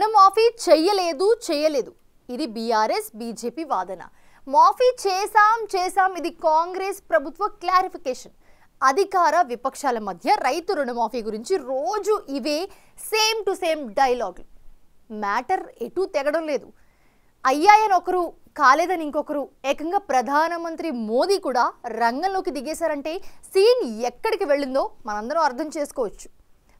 రుణమాఫీ చేయలేదు ఇది బీఆర్ఎస్ బీజేపీ వాదన. మాఫీ చేసాం ఇది కాంగ్రెస్ ప్రభుత్వ క్లారిఫికేషన్. అధికార విపక్షాల మధ్య రైతు రుణమాఫీ గురించి రోజు ఇవే సేమ్ టు సేమ్ డైలాగులు. మ్యాటర్ ఎటు తెగడం లేదు. అయ్యాయని ఒకరు, కాలేదని ఇంకొకరు. ఏకంగా ప్రధానమంత్రి మోదీ కూడా రంగంలోకి దిగేశారంటే సీన్ ఎక్కడికి వెళ్ళిందో మనందరం అర్థం చేసుకోవచ్చు.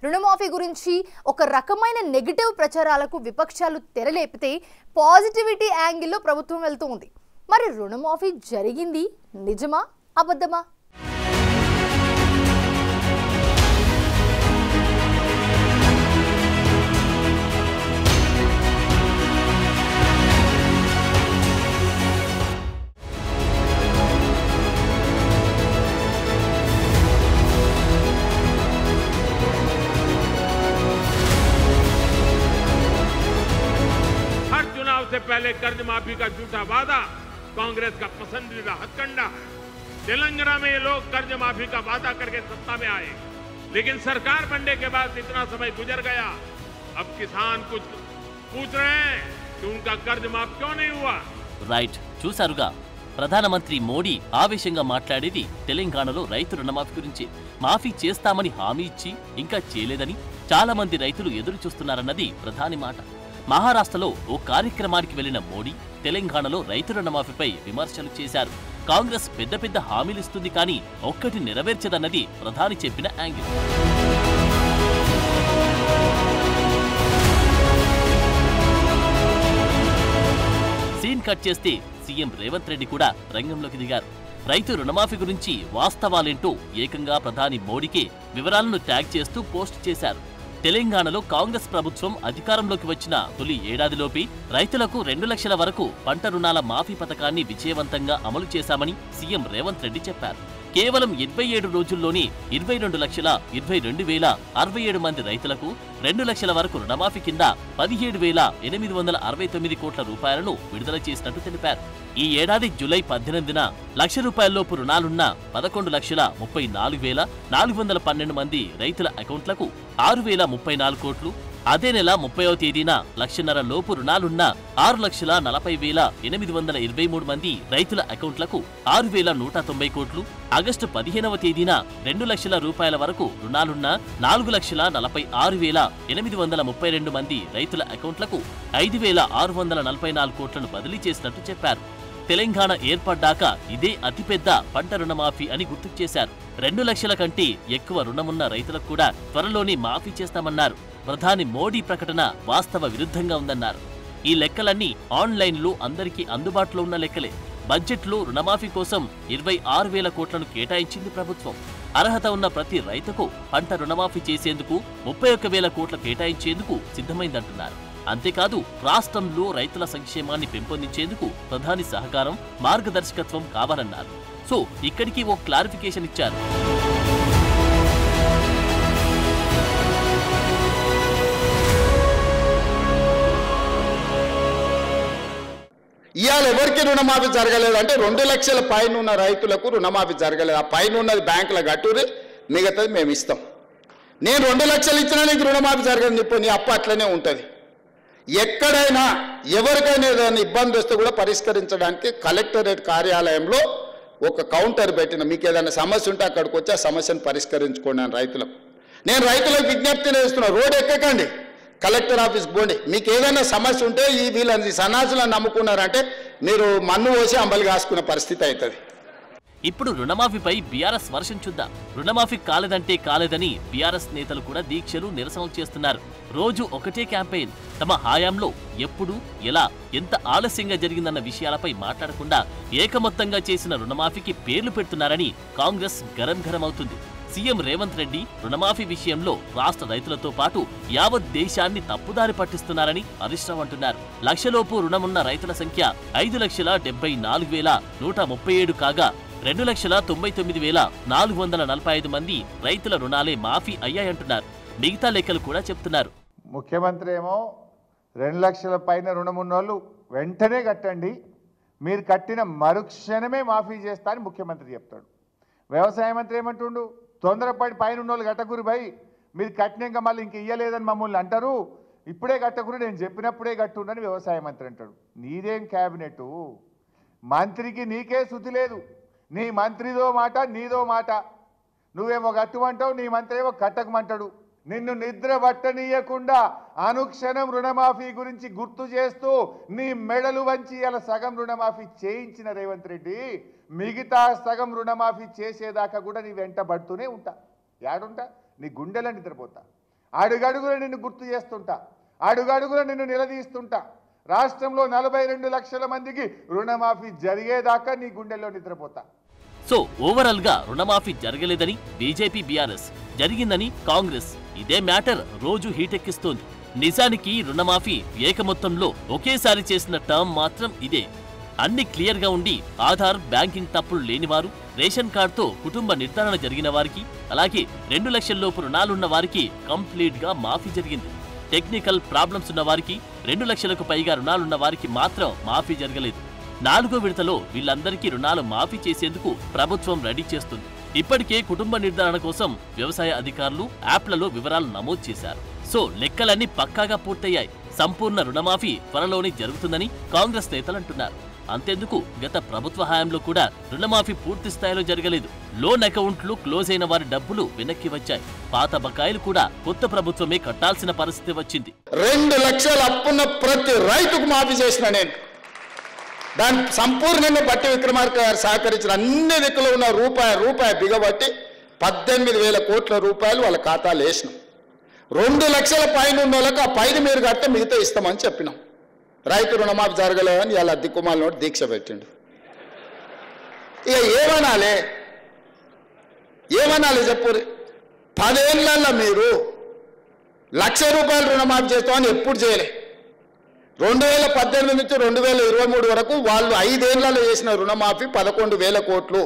రుణమాఫీ గురించి ఒక రకమైన నెగటివ్ ప్రచారాలకు విపక్షాలు తెరలేపితే పాజిటివిటీ యాంగిల్లో ప్రభుత్వం వెళ్తూ ఉంది. మరి రుణమాఫీ జరిగింది నిజమా అబద్ధమా? से पहले कर्ज माफी का झूठा वादा कांग्रेस का पसंदीदा हथकंडा है। तेलंगाना में ये लोग कर्ज माफी का वादा करके सत्ता में आए, लेकिन सरकार बनने के बाद इतना समय गुजर गया, अब किसान कुछ पूछ रहे हैं कि उनका कर्ज माफ क्यों नहीं हुआ। రైట్, చూసారుగా ప్రధానమంత్రి మోడీ ఆవేశంగా మాట్లాడేది తెలంగాణలో రైతు రుణమాఫీ గురించి. మాఫీ చేస్తామని హామీ ఇచ్చి ఇంకా చేయలేదని చాలా మంది రైతులు ఎదురు చూస్తున్నారన్నది ప్రధాని మాట. మహారాష్ట్రలో ఓ కార్యక్రమానికి వెళ్లిన మోడీ తెలంగాణలో రైతు రుణమాఫీపై విమర్శలు చేశారు. కాంగ్రెస్ పెద్ద పెద్ద హామీలిస్తుంది కానీ ఒక్కటి నెరవేర్చదన్నది ప్రధాని చెప్పిన యాంగిల్. సీన్ కట్ చేస్తే సీఎం రేవంత్ రెడ్డి కూడా రంగంలోకి దిగారు. రైతు రుణమాఫీ గురించి వాస్తవాలేంటో ఏకంగా ప్రధాని మోడీకే వివరాలను ట్యాగ్ చేస్తూ పోస్ట్ చేశారు. తెలంగాణలో కాంగ్రెస్ ప్రభుత్వం అధికారంలోకి వచ్చిన తొలి ఏడాదిలోపే రైతులకు 2 లక్షల వరకు పంట రుణాల మాఫీ పథకాన్ని విజయవంతంగా అమలు చేశామని సీఎం రేవంత్ రెడ్డి చెప్పారు. కేవలం 27 రోజుల్లోనే 22,22,067 మంది రైతులకు 2 లక్షల వరకు రుణమాఫీ కింద 17,869 కోట్ల రూపాయలను విడుదల చేసినట్టు తెలిపారు. ఈ ఏడాది జూలై 18న లక్ష రూపాయల్లోపు రుణాలున్న 11,34,412 మంది రైతుల అకౌంట్లకు 6,034 కోట్లు, అదే నెల 30వ తేదీన 1,00,000 లోపు రుణాలున్న 6,40,823 మంది రైతుల అకౌంట్లకు 6,190 కోట్లు, ఆగస్టు 15వ తేదీన 2 లక్షల రూపాయల వరకు రుణాలున్న 4,46,832 మంది రైతుల అకౌంట్లకు 5,644 కోట్లను బదిలీ చేసినట్టు చెప్పారు. తెలంగాణ ఏర్పడ్డాక ఇదే అతిపెద్ద పంట రుణమాఫీ అని గుర్తు చేశారు. 2 లక్షల కంటే ఎక్కువ రుణమున్న రైతులకు కూడా త్వరలోనే మాఫీ చేస్తామన్నారు. ప్రధాని మోడీ ప్రకటన వాస్తవ విరుద్ధంగా ఉందన్నారు. ఈ లెక్కలన్నీ ఆన్లైన్లో అందరికీ అందుబాటులో ఉన్న లెక్కలే. బడ్జెట్లో రుణమాఫీ కోసం 26,000 కోట్లను కేటాయించింది ప్రభుత్వం. అర్హత ఉన్న ప్రతి రైతుకు పంట రుణమాఫీ చేసేందుకు 31,000 కోట్ల కేటాయించేందుకు సిద్ధమైందంటున్నారు. అంతేకాదు రాష్ట్రంలో రైతుల సంక్షేమాన్ని పెంపొందించేందుకు ప్రధాని సహకారం, మార్గదర్శకత్వం కావాలన్నారు. సో ఇక్కడికి ఓ క్లారిఫికేషన్ ఇచ్చారు. ఇవాళ ఎవరికి రుణమాఫీ జరగలేదు అంటే 2 లక్షల పైన ఉన్న రైతులకు రుణమాఫీ జరగలేదు. ఆ పైన ఉన్నది బ్యాంకుల గట్టురి, మిగతాది మేము ఇస్తాం. నేను 2 లక్షలు ఇచ్చినా నీకు రుణమాఫీ జరగదు, ఇప్పుడు నీ అప్పు అట్లనే ఉంటుంది. ఎక్కడైనా ఎవరికైనా ఏదైనా ఇబ్బంది వస్తే కూడా పరిష్కరించడానికి కలెక్టరేట్ కార్యాలయంలో ఒక కౌంటర్ పెట్టిన, మీకు ఏదైనా సమస్య ఉంటే అక్కడికి వచ్చి ఆ సమస్యను పరిష్కరించుకోండి అని రైతులకు. నేను రైతులకు విజ్ఞప్తి చేస్తున్నా, రోడ్ ఎక్కకండి, కలెక్టర్ ఆఫీస్కి పోండి. మీకు ఏదైనా సమస్య ఉంటే వీళ్ళని సన్నాసులను నమ్ముకున్నారంటే మీరు మన్ను పోసి అంబలి కాసుకునే పరిస్థితి అవుతుంది. ఇప్పుడు రుణమాఫీపై బీఆర్ఎస్ వర్షం చూద్దాం. రుణమాఫీ కాలేదంటే కాలేదని బీఆర్ఎస్ నేతలు కూడా దీక్షలు, నిరసనలు చేస్తున్నారు. రోజు ఒకటే క్యాంపెయిన్. తమ హయాంలో ఎప్పుడు, ఎలా, ఎంత ఆలస్యంగా జరిగిందన్న విషయాలపై మాట్లాడకుండా ఏకమొత్తంగా చేసిన రుణమాఫీకి పేర్లు పెడుతున్నారని కాంగ్రెస్ గరం గరం అవుతుంది. సీఎం రేవంత్ రెడ్డి రుణమాఫీ విషయంలో రాష్ట్ర రైతులతో పాటు యావత్ దేశాన్ని తప్పుదారి పట్టిస్తున్నారని హరీష్ రావు అంటున్నారు. లక్షలోపు రుణమున్న రైతుల సంఖ్య 5,74,137 కాగా 2,99,445 మంది రైతుల రుణాలే మాఫీ అయ్యాయంటున్నారు. మిగతా లెక్కలు కూడా చెప్తున్నారు. ముఖ్యమంత్రి ఏమో 2 లక్షల పైన రుణమున్నోళ్ళు వెంటనే కట్టండి, మీరు కట్టిన మరుక్షణమే మాఫీ చేస్తా అని ముఖ్యమంత్రి చెప్తాడు. వ్యవసాయ మంత్రి ఏమంటుండు, తొందరపడి పైన ఉన్నోళ్ళు కట్టకూరి భయ్, మీరు కట్టినాక మళ్ళీ ఇంక ఇయ్యలేదని మమ్మల్ని అంటారు, ఇప్పుడే కట్టకుండా నేను చెప్పినప్పుడే కట్టుండని వ్యవసాయ మంత్రి అంటాడు. నీదేం క్యాబినెట్? మంత్రికి నీకే శుద్ధి లేదు. నీ మంత్రిదో మాట, నీదో మాట. నువ్వేమో కట్టుమంటావు, నీ మంత్రి ఏమో కట్టకమంటాడు. నిన్ను నిద్ర పట్టనీయకుండా అనుక్షణం రుణమాఫీ గురించి గుర్తు చేస్తూ నీ మెడలు వంచి అలా సగం రుణమాఫీ చేయించిన రేవంత్ రెడ్డి మిగతా సగం రుణమాఫీ చేసేదాకా కూడా నీ వెంట పడుతూనే ఉంటా. యాడుంటా? నీ గుండెలో నిద్రపోతా. అడుగడుగులో నిన్ను గుర్తు చేస్తుంటా, అడుగడుగులో నిన్ను నిలదీస్తుంటా. రాష్ట్రంలో 42 లక్షల మందికి రుణమాఫీ జరిగేదాకా నీ గుండెల్లో నిద్రపోతా. సో ఓవరాల్ గా రుణమాఫీ జరగలేదని బీజేపీ బీఆర్ఎస్, జరిగిందని కాంగ్రెస్. ఇదే మ్యాటర్ రోజు హీటెక్కిస్తోంది. నిజానికి రుణమాఫీ ఏకమొత్తంలో ఒకేసారి చేసిన టర్మ్ మాత్రం ఇదే. అన్ని క్లియర్ గా ఉండి ఆధార్, బ్యాంకింగ్ తప్పులు లేనివారు, రేషన్ కార్డుతో కుటుంబ నిర్ధారణ జరిగిన వారికి, అలాగే 2 లక్షల్లోపు రుణాలున్న వారికి కంప్లీట్ గా మాఫీ జరిగింది. టెక్నికల్ ప్రాబ్లమ్స్ ఉన్న వారికి, 2 లక్షలకు పైగా రుణాలున్న వారికి మాత్రం మాఫీ జరగలేదు. 4వ విడతలో వీళ్ళందరికీ రుణాలు మాఫీ చేసేందుకు ప్రభుత్వం రెడీ చేస్తుంది. ఇప్పటికే కుటుంబ నిర్ధారణ కోసం వ్యవసాయ అధికారులు యాప్లలో వివరాలు నమోదు చేశారు. సో లెక్కలన్నీ పక్కాగా పూర్తయ్యాయి. సంపూర్ణ రుణమాఫీ త్వరలోనే జరుగుతుందని కాంగ్రెస్ నేతలు అంటున్నారు. అంతెందుకు, గత ప్రభుత్వ హయాంలో కూడా రుణమాఫీ పూర్తి స్థాయిలో జరగలేదు. లోన్ అకౌంట్లు క్లోజ్ అయిన వారి డబ్బులు వెనక్కి వచ్చాయి. పాత బకాయిలు కూడా కొత్త ప్రభుత్వమే కట్టాల్సిన పరిస్థితి వచ్చింది. 2 లక్షల అప్పున్న ప్రతి రైతుకు మాఫీ చేసిన నేను. దాని సంపూర్ణంగా బట్టి విక్రమార్క గారు సహకరించిన అన్ని దిక్కులో ఉన్న రూపాయి బిగబట్టి 18,000 కోట్ల రూపాయలు వాళ్ళ ఖాతాలు వేసినాం. 2 లక్షల పైన ఉన్న వాళ్ళకి ఆ పైన మీరు కడితే మిగతా ఇస్తామని చెప్పినాం. రైతు రుణమాఫీ జరగలేదని ఇలా దిక్కుమాల నోటి దీక్ష పెట్టిండు. ఇక ఏమనాలి చెప్పు. 10 ఏళ్ళల్లో మీరు 1,00,000 రూపాయలు రుణమాఫీ చేస్తామని ఎప్పుడు చేయలే. 2018 నుంచి 2023 వరకు వాళ్ళు 5 ఏళ్లలో చేసిన రుణమాఫీ 11,000 కోట్లు.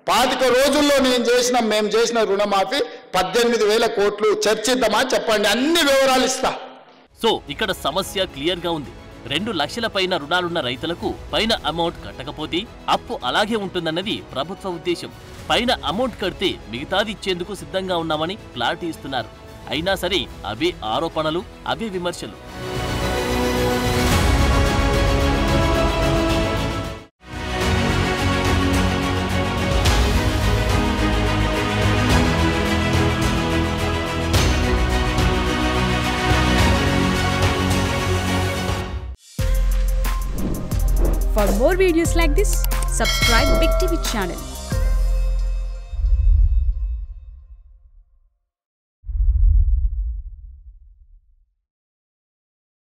25 రోజుల్లో మేము చేసిన రుణమాఫీ 18,000 కోట్లు. చర్చిద్దామా చెప్పండి, అన్ని వివరాలు ఇస్తా. సో ఇక్కడ సమస్య క్లియర్ గా ఉంది. 2 లక్షల పైన రుణాలున్న రైతులకు పైన అమౌంట్ కట్టకపోతే అప్పు అలాగే ఉంటుందన్నది ప్రభుత్వ ఉద్దేశం. పైన అమౌంట్ కడితే మిగతాది ఇచ్చేందుకు సిద్ధంగా ఉన్నామని క్లారిటీ ఇస్తున్నారు. అయినా సరే అవే ఆరోపణలు, అవే విమర్శలు. For more videos like this, subscribe Big TV channel.